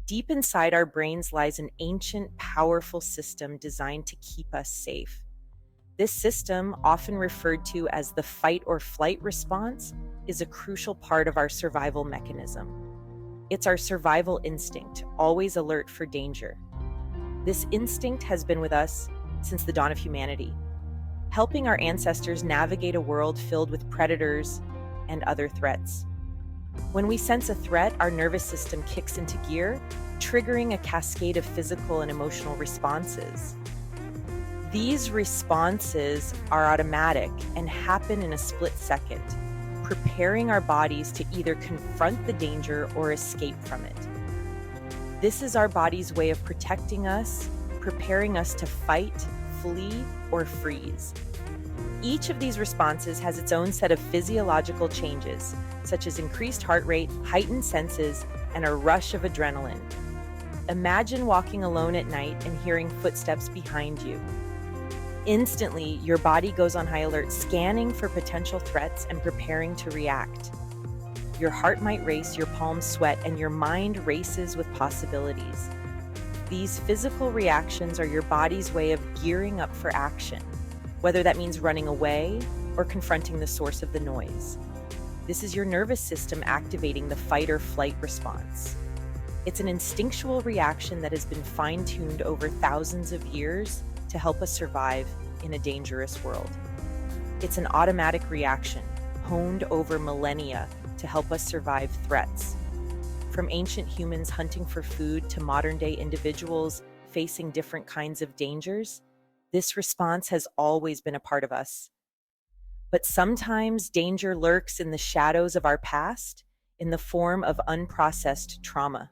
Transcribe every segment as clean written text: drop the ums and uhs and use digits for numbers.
Deep inside our brains lies an ancient, powerful system designed to keep us safe. This system, often referred to as the fight or flight response, is a crucial part of our survival mechanism. It's our survival instinct, always alert for danger. This instinct has been with us since the dawn of humanity, helping our ancestors navigate a world filled with predators and other threats. When we sense a threat, our nervous system kicks into gear, triggering a cascade of physical and emotional responses. These responses are automatic and happen in a split second, preparing our bodies to either confront the danger or escape from it. This is our body's way of protecting us, preparing us to fight, flee, or freeze. Each of these responses has its own set of physiological changes, such as increased heart rate, heightened senses, and a rush of adrenaline. Imagine walking alone at night and hearing footsteps behind you. Instantly, your body goes on high alert, scanning for potential threats and preparing to react. Your heart might race, your palms sweat, and your mind races with possibilities. These physical reactions are your body's way of gearing up for action, whether that means running away or confronting the source of the noise. This is your nervous system activating the fight or flight response. It's an instinctual reaction that has been fine-tuned over thousands of years to help us survive in a dangerous world. It's an automatic reaction, honed over millennia to help us survive threats. From ancient humans hunting for food to modern-day individuals facing different kinds of dangers, this response has always been a part of us. But sometimes danger lurks in the shadows of our past in the form of unprocessed trauma.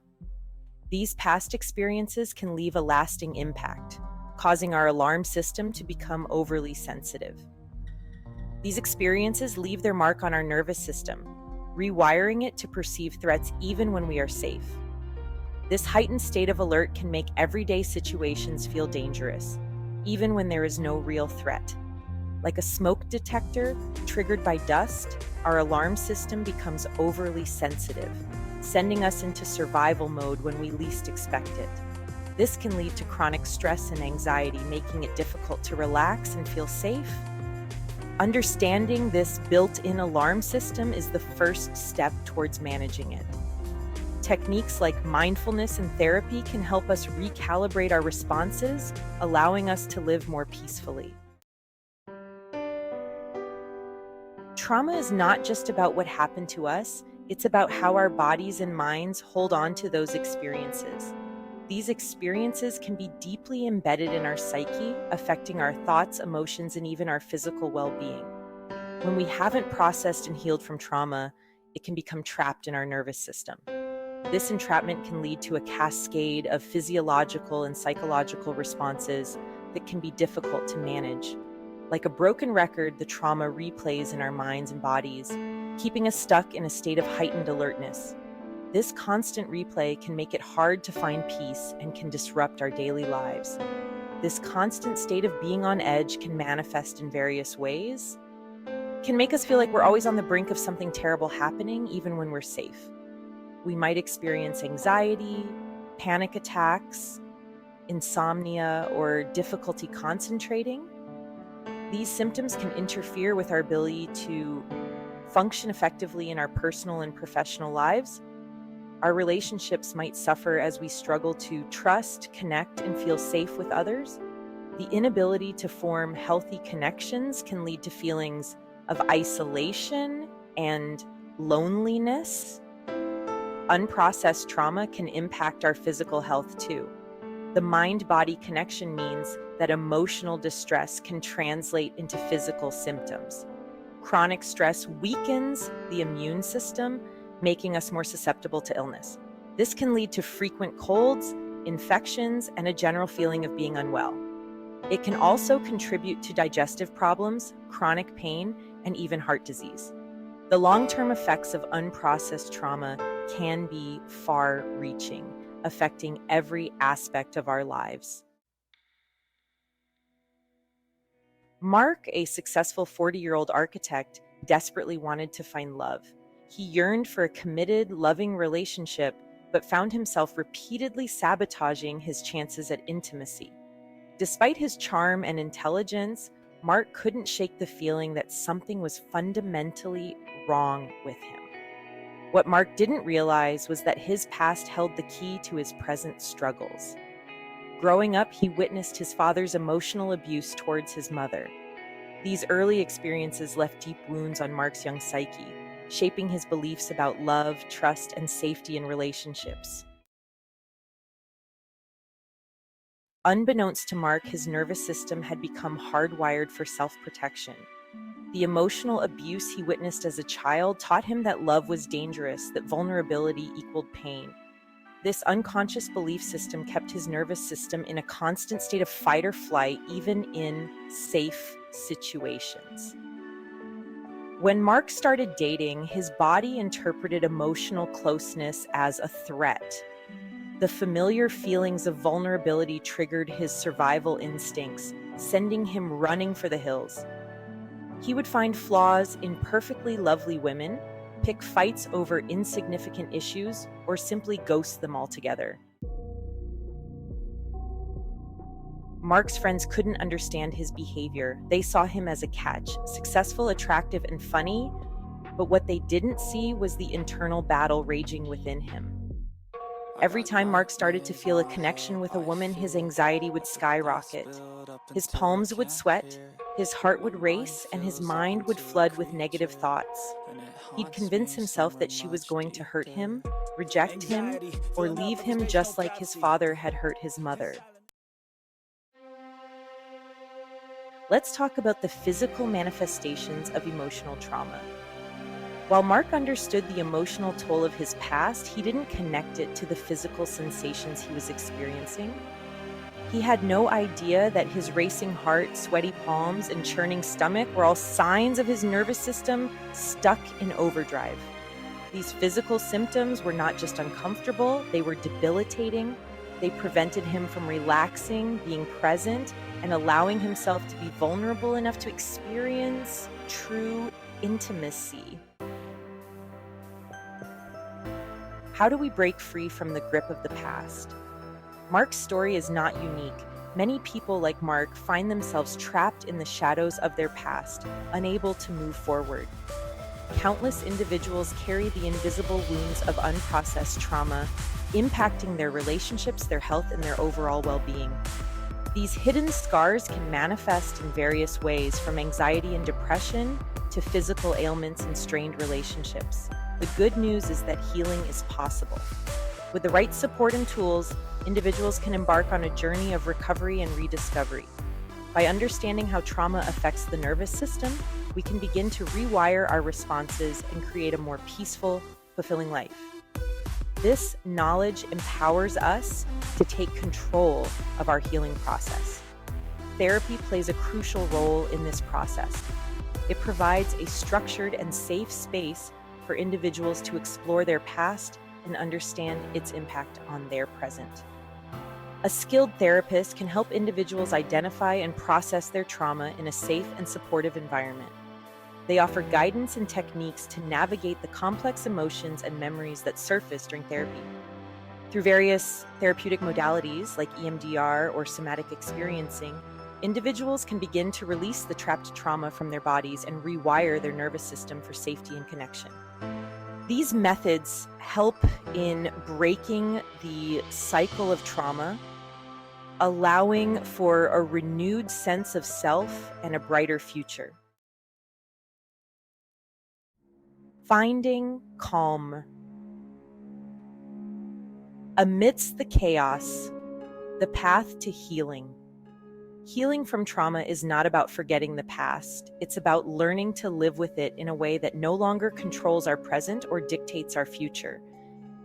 These past experiences can leave a lasting impact, causing our alarm system to become overly sensitive. These experiences leave their mark on our nervous system, rewiring it to perceive threats even when we are safe. This heightened state of alert can make everyday situations feel dangerous, even when there is no real threat. Like a smoke detector triggered by dust, our alarm system becomes overly sensitive, sending us into survival mode when we least expect it. This can lead to chronic stress and anxiety, making it difficult to relax and feel safe. Understanding this built-in alarm system is the first step towards managing it. Techniques like mindfulness and therapy can help us recalibrate our responses, allowing us to live more peacefully. Trauma is not just about what happened to us, it's about how our bodies and minds hold on to those experiences. These experiences can be deeply embedded in our psyche, affecting our thoughts, emotions, and even our physical well-being. When we haven't processed and healed from trauma, it can become trapped in our nervous system. This entrapment can lead to a cascade of physiological and psychological responses that can be difficult to manage. Like a broken record, the trauma replays in our minds and bodies, keeping us stuck in a state of heightened alertness. This constant replay can make it hard to find peace and can disrupt our daily lives. This constant state of being on edge can manifest in various ways. It can make us feel like we're always on the brink of something terrible happening, even when we're safe. We might experience anxiety, panic attacks, insomnia, or difficulty concentrating. These symptoms can interfere with our ability to function effectively in our personal and professional lives. Our relationships might suffer as we struggle to trust, connect, and feel safe with others. The inability to form healthy connections can lead to feelings of isolation and loneliness. Unprocessed trauma can impact our physical health too. The mind-body connection means that emotional distress can translate into physical symptoms. Chronic stress weakens the immune system, making us more susceptible to illness. This can lead to frequent colds, infections, and a general feeling of being unwell. It can also contribute to digestive problems, chronic pain, and even heart disease. The long-term effects of unprocessed trauma can be far-reaching, affecting every aspect of our lives. Mark, a successful 40-year-old architect, desperately wanted to find love. He yearned for a committed, loving relationship, but found himself repeatedly sabotaging his chances at intimacy. Despite his charm and intelligence, Mark couldn't shake the feeling that something was fundamentally wrong with him. What Mark didn't realize was that his past held the key to his present struggles. Growing up, he witnessed his father's emotional abuse towards his mother. These early experiences left deep wounds on Mark's young psyche, shaping his beliefs about love, trust, and safety in relationships. Unbeknownst to Mark, his nervous system had become hardwired for self-protection. The emotional abuse he witnessed as a child taught him that love was dangerous, that vulnerability equaled pain. This unconscious belief system kept his nervous system in a constant state of fight or flight, even in safe situations. When Mark started dating, his body interpreted emotional closeness as a threat. The familiar feelings of vulnerability triggered his survival instincts, sending him running for the hills. He would find flaws in perfectly lovely women, pick fights over insignificant issues, or simply ghost them altogether. Mark's friends couldn't understand his behavior. They saw him as a catch, successful, attractive, and funny, but what they didn't see was the internal battle raging within him. Every time Mark started to feel a connection with a woman, his anxiety would skyrocket. His palms would sweat, his heart would race, and his mind would flood with negative thoughts. He'd convince himself that she was going to hurt him, reject him, or leave him just like his father had hurt his mother. Let's talk about the physical manifestations of emotional trauma. While Mark understood the emotional toll of his past, he didn't connect it to the physical sensations he was experiencing. He had no idea that his racing heart, sweaty palms, and churning stomach were all signs of his nervous system stuck in overdrive. These physical symptoms were not just uncomfortable, they were debilitating. They prevented him from relaxing, being present, and allowing himself to be vulnerable enough to experience true intimacy. How do we break free from the grip of the past? Mark's story is not unique. Many people like Mark find themselves trapped in the shadows of their past, unable to move forward. Countless individuals carry the invisible wounds of unprocessed trauma, impacting their relationships, their health, and their overall well-being. These hidden scars can manifest in various ways, from anxiety and depression to physical ailments and strained relationships. The good news is that healing is possible. With the right support and tools, individuals can embark on a journey of recovery and rediscovery. By understanding how trauma affects the nervous system, we can begin to rewire our responses and create a more peaceful, fulfilling life. This knowledge empowers us to take control of our healing process. Therapy plays a crucial role in this process. It provides a structured and safe space for individuals to explore their past and understand its impact on their present. A skilled therapist can help individuals identify and process their trauma in a safe and supportive environment. They offer guidance and techniques to navigate the complex emotions and memories that surface during therapy. Through various therapeutic modalities like EMDR or somatic experiencing, individuals can begin to release the trapped trauma from their bodies and rewire their nervous system for safety and connection. These methods help in breaking the cycle of trauma, allowing for a renewed sense of self and a brighter future. Finding calm. Amidst the chaos, the path to healing. Healing from trauma is not about forgetting the past. It's about learning to live with it in a way that no longer controls our present or dictates our future.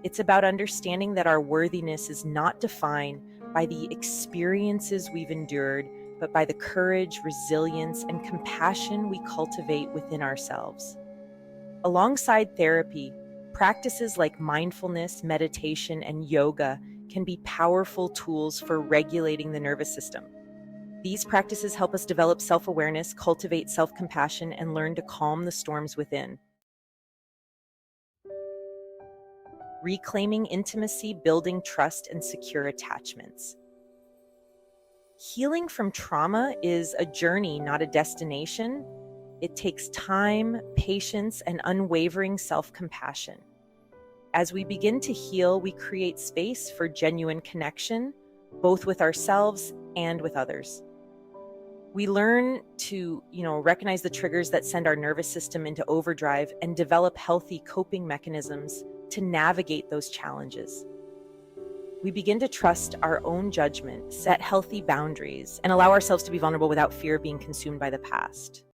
It's about understanding that our worthiness is not defined by the experiences we've endured, but by the courage, resilience, and compassion we cultivate within ourselves. Alongside therapy, practices like mindfulness, meditation, and yoga can be powerful tools for regulating the nervous system. These practices help us develop self-awareness, cultivate self-compassion, and learn to calm the storms within. reclaiming intimacy, building trust, and secure attachments. Healing from trauma is a journey, not a destination. It takes time, patience, and unwavering self-compassion. As we begin to heal, we create space for genuine connection, both with ourselves and with others. We learn to, recognize the triggers that send our nervous system into overdrive and develop healthy coping mechanisms to navigate those challenges. We begin to trust our own judgment, set healthy boundaries, and allow ourselves to be vulnerable without fear of being consumed by the past.